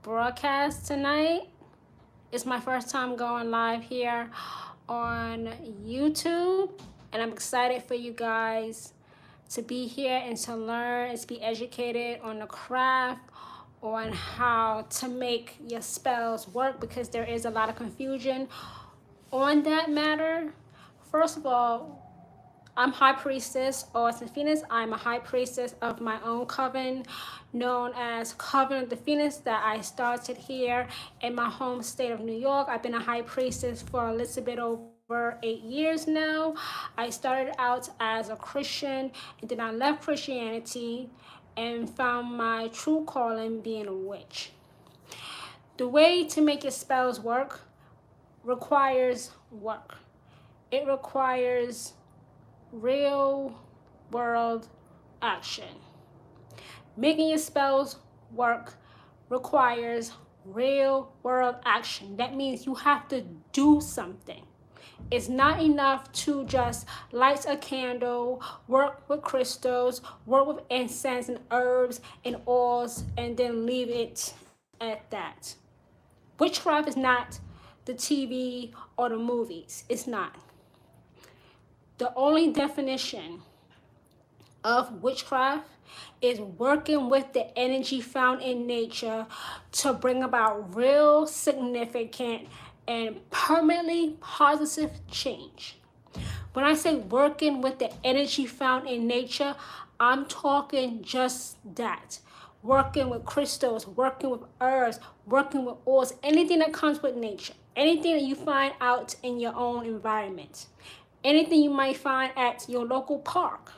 broadcast tonight. It's my first time going live here on YouTube, and I'm excited for you guys to be here and to learn and to be educated on the craft, on how to make your spells work, because there is a lot of confusion on that matter. First of all, I'm High Priestess Austin Phoenix. I'm a High Priestess of my own coven, known as Coven of the Phoenix, that I started here in my home state of New York. I've been a High Priestess for a little bit over 8 years now. I started out as a Christian, and then I left Christianity and found my true calling being a witch. The way to make your spells work requires work. It requires real world action. Making your spells work requires real world action. That means you have to do something. It's not enough to just light a candle, work with crystals, work with incense and herbs and oils, and then leave it at that. Witchcraft is not the TV or the movies. It's not. The only definition of witchcraft is working with the energy found in nature to bring about real, significant, and permanently positive change. When I say working with the energy found in nature, I'm talking just that. Working with crystals, working with herbs, working with oils, anything that comes with nature, anything that you find out in your own environment. Anything you might find at your local park,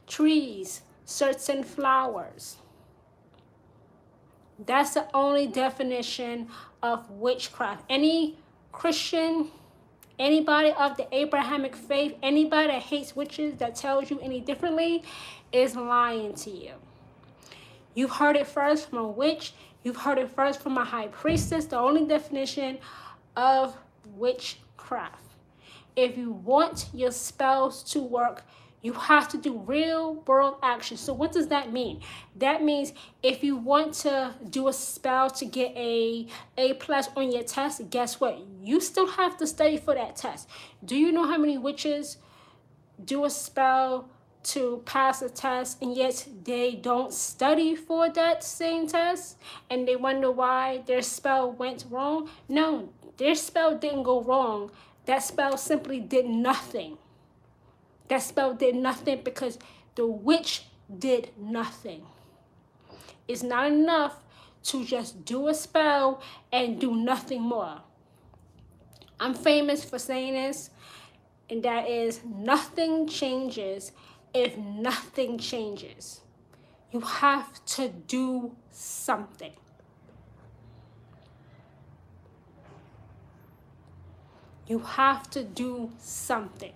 trees, certain flowers. That's the only definition of witchcraft. Any Christian, anybody of the Abrahamic faith, anybody that hates witches, that tells you any differently, is lying to you. You've heard it first from a witch. You've heard it first from a high priestess. The only definition of witchcraft. If you want your spells to work, you have to do real world action. So what does that mean? That means if you want to do a spell to get A+ on your test, guess what? You still have to study for that test. Do you know how many witches do a spell to pass a test, and yet they don't study for that same test, and they wonder why their spell went wrong? No, their spell didn't go wrong. That spell simply did nothing. That spell did nothing because the witch did nothing. It's not enough to just do a spell and do nothing more. I'm famous for saying this, and that is, nothing changes if nothing changes. You have to do something. You have to do something.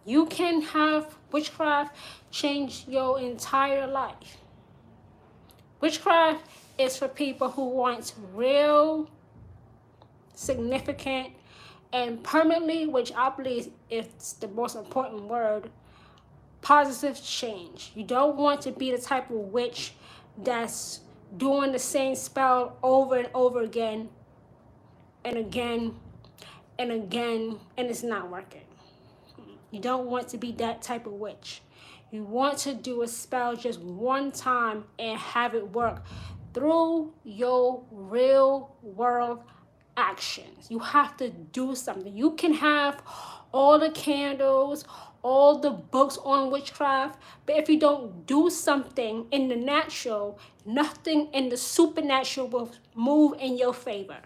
You can have witchcraft change your entire life. Witchcraft is for people who want real, significant, and permanently, which I believe is the most important word, positive change. You don't want to be the type of witch that's doing the same spell over and over again and again and again, and it's not working. You don't want to be that type of witch. You want to do a spell just one time and have it work through your real world actions. You have to do something. You can have all the candles, all the books on witchcraft, but if you don't do something in the natural, nothing in the supernatural will move in your favor.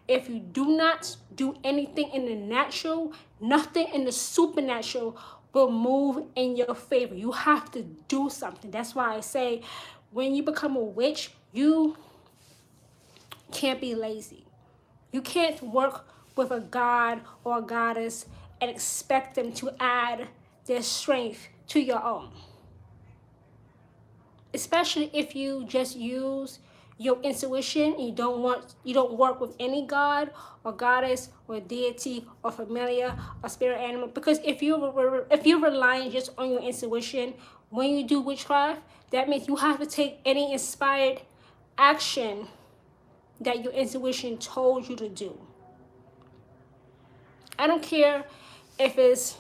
If you do not do anything in the natural, nothing in the supernatural will move in your favor. You have to do something. That's why I say, when you become a witch, you can't be lazy. You can't work with a god or a goddess and expect them to add their strength to your own. Especially if you just use your intuition, and you don't work with any god or goddess or deity or familiar or spirit animal. Because if you're relying just on your intuition when you do witchcraft, that means you have to take any inspired action that your intuition told you to do. I don't care if it's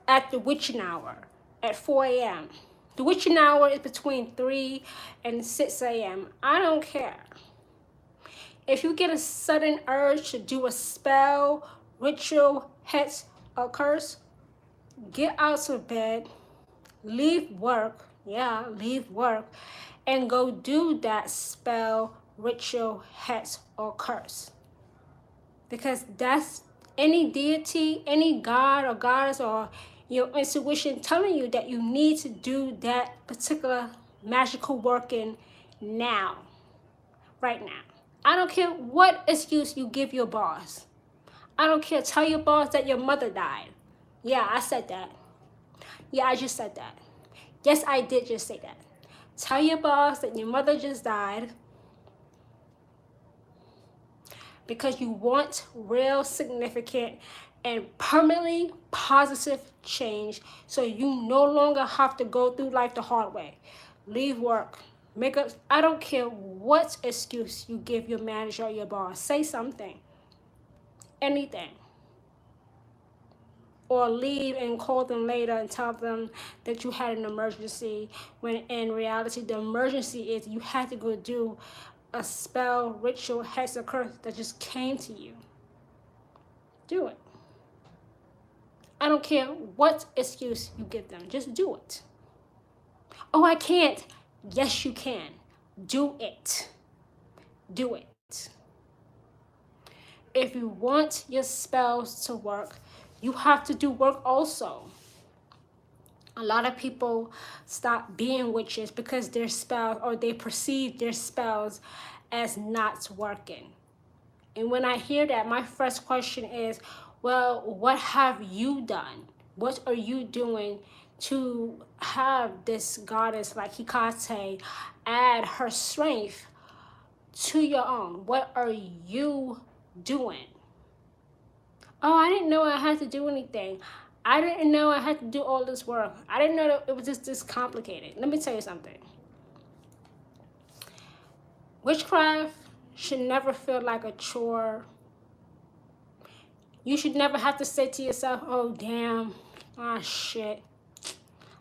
at the witching hour at 4 a.m. The witching hour is between 3 and 6 a.m. I don't care. If you get a sudden urge to do a spell, ritual, hex, or curse, get out of bed, leave work, leave work, and go do that spell, ritual, hex, or curse. Because that's any deity, any god or goddess, or your intuition telling you that you need to do that particular magical working now, right now. I don't care what excuse you give your boss. I don't care. Tell your boss that your mother died. Yeah, I said that. Yeah, I just said that. Yes, I did just say that. Tell your boss that your mother just died because you want real, significant, and permanently positive change, so you no longer have to go through life the hard way. Leave work. Make up. I don't care what excuse you give your manager or your boss. Say something. Anything. Or leave and call them later and tell them that you had an emergency, when in reality the emergency is you had to go do a spell, ritual, hex, or curse that just came to you. Do it. I don't care what excuse you give them. Just do it. Oh, I can't. Yes, you can. Do it. Do it. If you want your spells to work, you have to do work also. A lot of people stop being witches because their spells, or they perceive their spells as not working. And when I hear that, my first question is, well, what have you done? What are you doing to have this goddess like Hecate add her strength to your own? What are you doing? Oh, I didn't know I had to do anything. I didn't know I had to do all this work. I didn't know that it was just this complicated. Let me tell you something. Witchcraft should never feel like a chore. You should never have to say to yourself, oh, damn, ah, shit,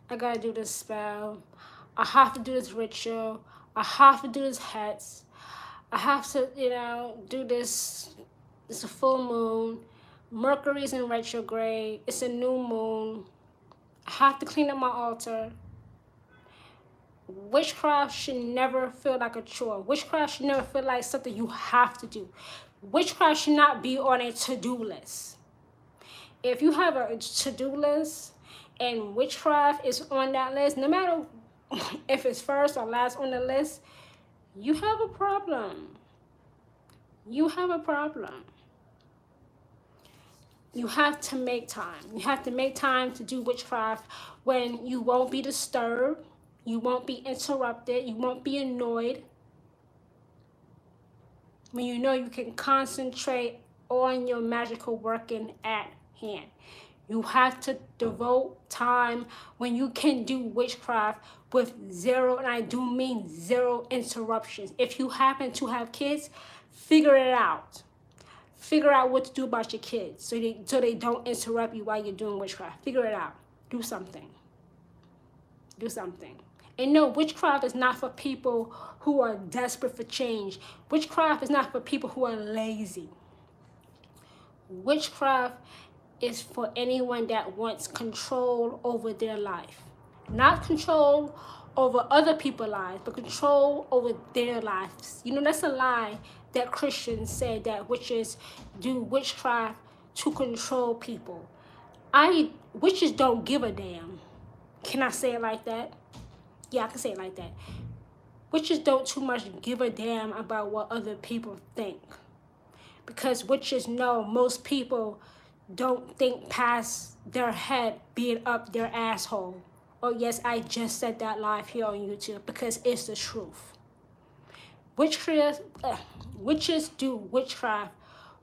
I gotta do this spell. I have to do this ritual. I have to do this hex. I have to, do this. It's a full moon. Mercury's in retrograde. It's a new moon. I have to clean up my altar. Witchcraft should never feel like a chore. Witchcraft should never feel like something you have to do. Witchcraft should not be on a to-do list. If you have a to-do list and witchcraft is on that list, no matter if it's first or last on the list, you have a problem. You have a problem. You have to make time. You have to make time to do witchcraft when you won't be disturbed, you won't be interrupted, you won't be annoyed. When you know you can concentrate on your magical working at hand. You have to devote time when you can do witchcraft with zero, and I do mean zero interruptions. If you happen to have kids, figure it out. Figure out what to do about your kids so they don't interrupt you while you're doing witchcraft. Figure it out. Do something. Do something. And no, witchcraft is not for people who are desperate for change. Witchcraft is not for people who are lazy. Witchcraft is for anyone that wants control over their life. Not control over other people's lives, but control over their lives. That's a lie that Christians say, that witches do witchcraft to control people. Witches don't give a damn. Can I say it like that? Yeah, I can say it like that. Witches don't too much give a damn about what other people think. Because witches know most people don't think past their head being up their asshole. Oh yes, I just said that live here on YouTube because it's the truth. Witches do witchcraft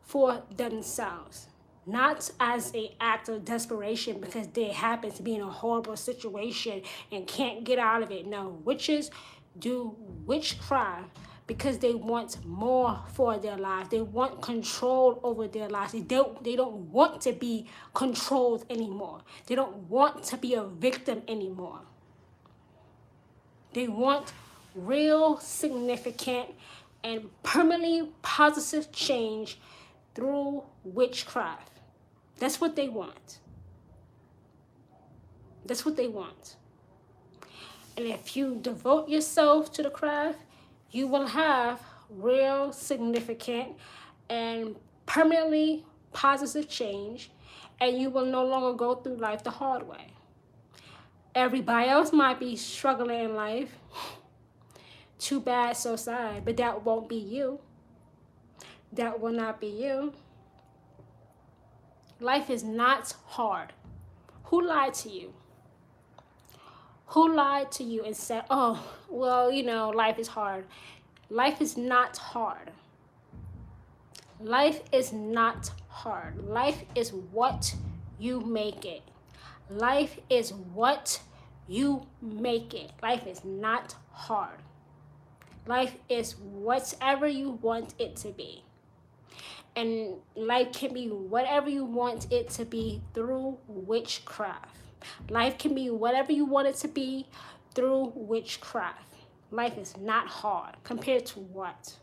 for themselves, not as an act of desperation because they happen to be in a horrible situation and can't get out of it. No, witches do witchcraft because they want more for their lives. They want control over their lives. They don't want to be controlled anymore. They don't want to be a victim anymore. They want real, significant, and permanently positive change through witchcraft. That's what they want. That's what they want. And if you devote yourself to the craft, you will have real, significant, and permanently positive change, and you will no longer go through life the hard way. Everybody else might be struggling in life. Too bad, so sad, but that won't be you. That will not be you. Life is not hard. Who lied to you? Who lied to you and said, oh, well, you know, life is hard? Life is not hard. Life is not hard. Life is what you make it. Life is what you make it. Life is not hard. Life is whatever you want it to be. And life can be whatever you want it to be through witchcraft. Life can be whatever you want it to be through witchcraft. Life is not hard compared to what?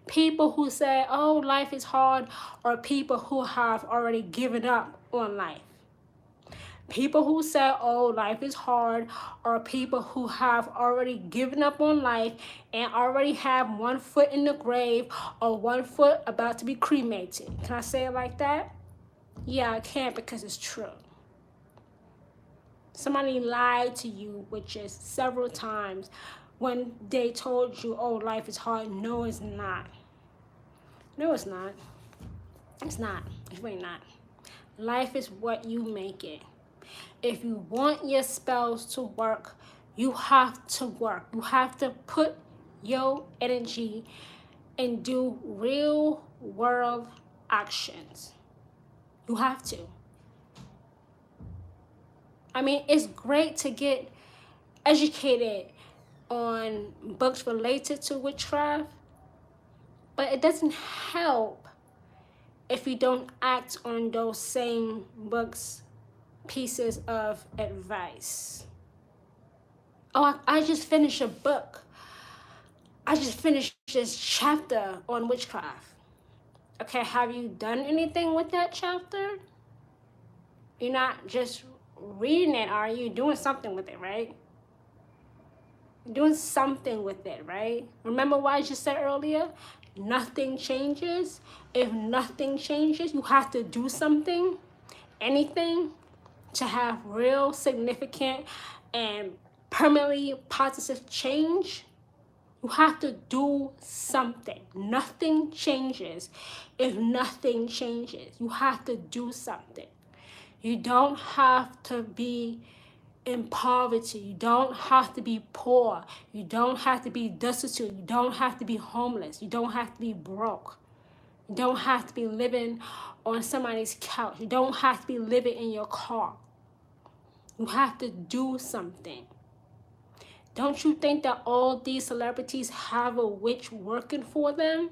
People who say, oh, life is hard, are people who have already given up on life. People who say, oh, life is hard, are people who have already given up on life and already have one foot in the grave or one foot about to be cremated. Can I say it like that? Yeah, I can, because it's true. Somebody lied to you, which is several times, when they told you, oh, life is hard. No, it's not. No, it's not. It's not. It's really not. Life is what you make it. If you want your spells to work, you have to work. You have to put your energy and do real world actions. You have to. I mean, it's great to get educated on books related to witchcraft, but it doesn't help if you don't act on those same books, pieces of advice. Oh, I just finished a book. I just finished this chapter on witchcraft. Okay, have you done anything with that chapter? You're not just reading it, are you? Doing something with it, right? Doing something with it, right? Remember what I just said earlier? Nothing changes. If nothing changes, you have to do something, anything, to have real, significant, and permanently positive change. You have to do something. Nothing changes if nothing changes. You have to do something. You don't have to be in poverty. You don't have to be poor. You don't have to be destitute. You don't have to be homeless. You don't have to be broke. You don't have to be living on somebody's couch. You don't have to be living in your car. You have to do something. Don't you think that all these celebrities have a witch working for them?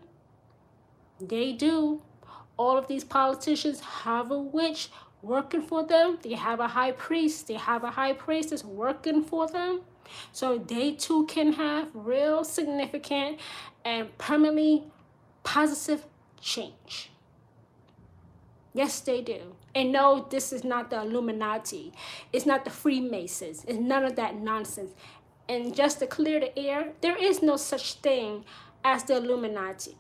They do. All of these politicians have a witch working for them. They have a high priest. They have a high priestess working for them. So they too can have real, significant, and permanently positive change. Yes, they do. And no, this is not the Illuminati. It's not the Freemasons. It's none of that nonsense. And just to clear the air, there is no such thing as the Illuminati.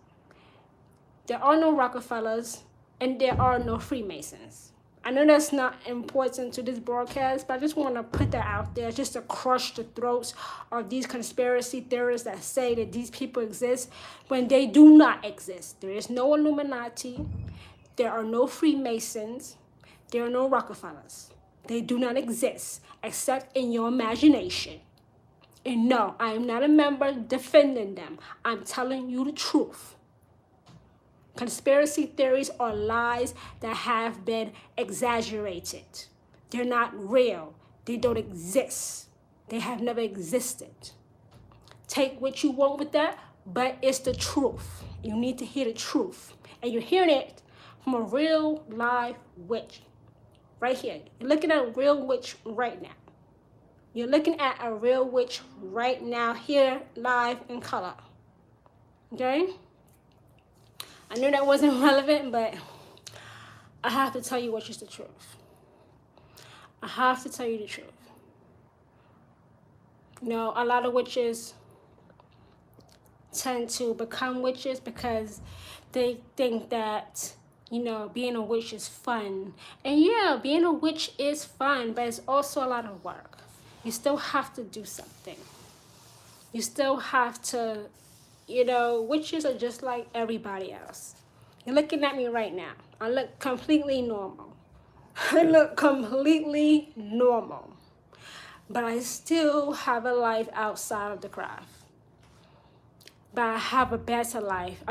There are no Rockefellers, and there are no Freemasons. I know that's not important to this broadcast, but I just want to put that out there just to crush the throats of these conspiracy theorists that say that these people exist when they do not exist. There is no Illuminati. There are no Freemasons. There are no Rockefellers. They do not exist except in your imagination. And no, I am not a member defending them. I'm telling you the truth. Conspiracy theories are lies that have been exaggerated. They're not real. They don't exist. They have never existed. take what you want with that, but it's the truth. You need to hear the truth. And you're hearing it from a real live witch. Right here. You're looking at a real witch right now. You're looking at a real witch right now, here, live, in color. Okay? I knew that wasn't relevant, but I have to tell you which is the truth. I have to tell you the truth. You know, a lot of witches tend to become witches because they think that, you know, being a witch is fun. And yeah, being a witch is fun, but it's also a lot of work. You still have to do something. You still have to, you know, witches are just like everybody else. You're looking at me right now. I look completely normal. I look completely normal. But I still have a life outside of the craft. But I have a better life.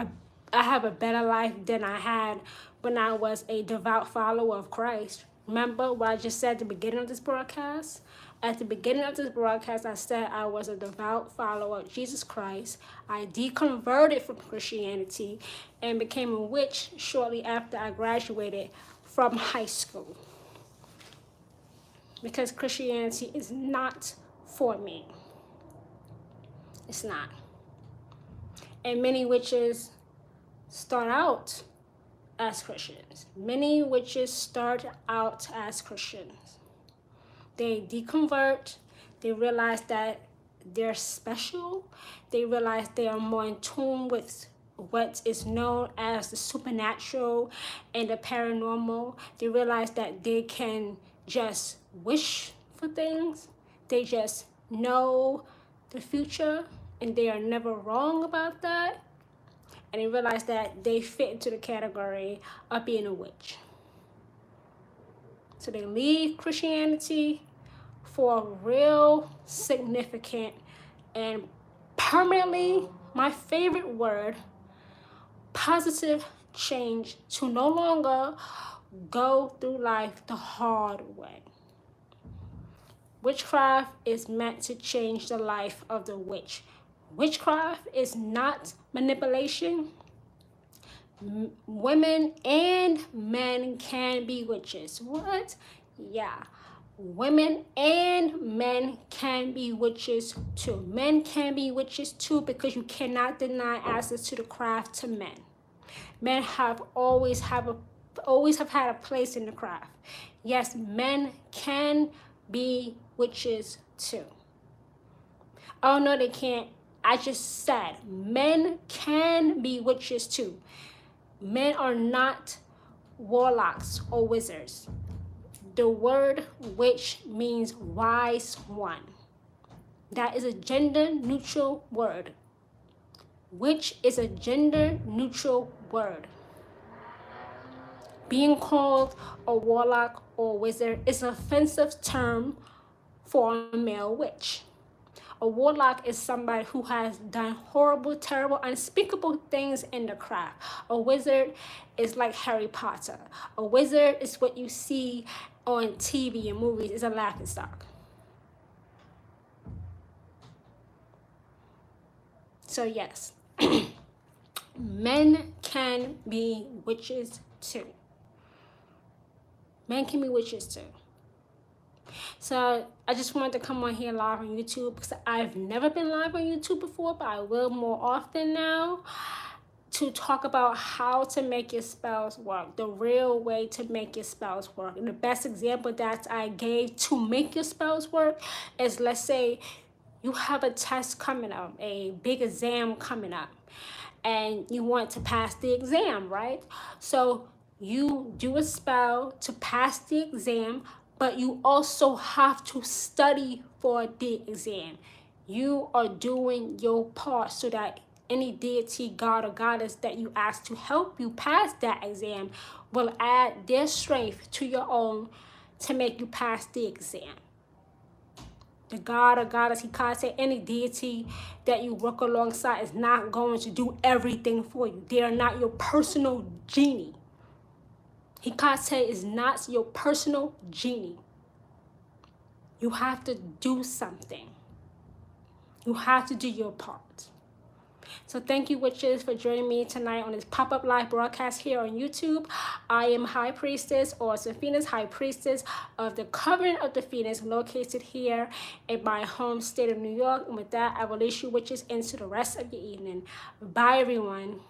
I have a better life than I had when I was a devout follower of Christ. Remember what I just said at the beginning of this broadcast? At the beginning of this broadcast, I said I was a devout follower of Jesus Christ. I deconverted from Christianity and became a witch shortly after I graduated from high school. Because Christianity is not for me. It's not. And many witches start out as Christians. Many witches start out as Christians. They deconvert. They realize that they're special. They realize they are more in tune with what is known as the supernatural and the paranormal. They realize that they can just wish for things. They just know the future, and they are never wrong about that. And they realize that they fit into the category of being a witch. So they leave Christianity for a real significant and permanently, my favorite word, positive change, to no longer go through life the hard way. Witchcraft is meant to change the life of the witch. Witchcraft is not manipulation. Women and men can be witches. What? Yeah. Women and men can be witches too. Men can be witches too, because you cannot deny access to the craft to men. Men have always have had a place in the craft. Yes, men can be witches too. Oh no, they can't. I just said men can be witches too. Men are not warlocks or wizards. The word witch means wise one. That is a gender neutral word. Witch is a gender neutral word. Being called a warlock or wizard is an offensive term for a male witch. A warlock is somebody who has done horrible, terrible, unspeakable things in the craft. A wizard is like Harry Potter. A wizard is what you see on TV and movies. It's a laughingstock. So yes, men can be witches too. Men can be witches too. So I just wanted to come on here live on YouTube because I've never been live on YouTube before, but I will more often now, to talk about how to make your spells work, the real way to make your spells work. And the best example that I gave to make your spells work is, let's say you have a test coming up, a big exam coming up, and you want to pass the exam, right? So you do a spell to pass the exam, but you also have to study for the exam. You are doing your part so that any deity, god, or goddess that you ask to help you pass that exam will add their strength to your own to make you pass the exam. The god or goddess, Hecate, any deity that you work alongside is not going to do everything for you. They are not your personal genie. Hecate is not your personal genie. You have to do something. You have to do your part. So thank you, witches, for joining me tonight on this pop-up live broadcast here on YouTube. I am High Priestess, or Sophia's High Priestess of the Covenant of the Phoenix, located here in my home state of New York. And with that, I will release you, witches, into the rest of your evening. Bye, everyone.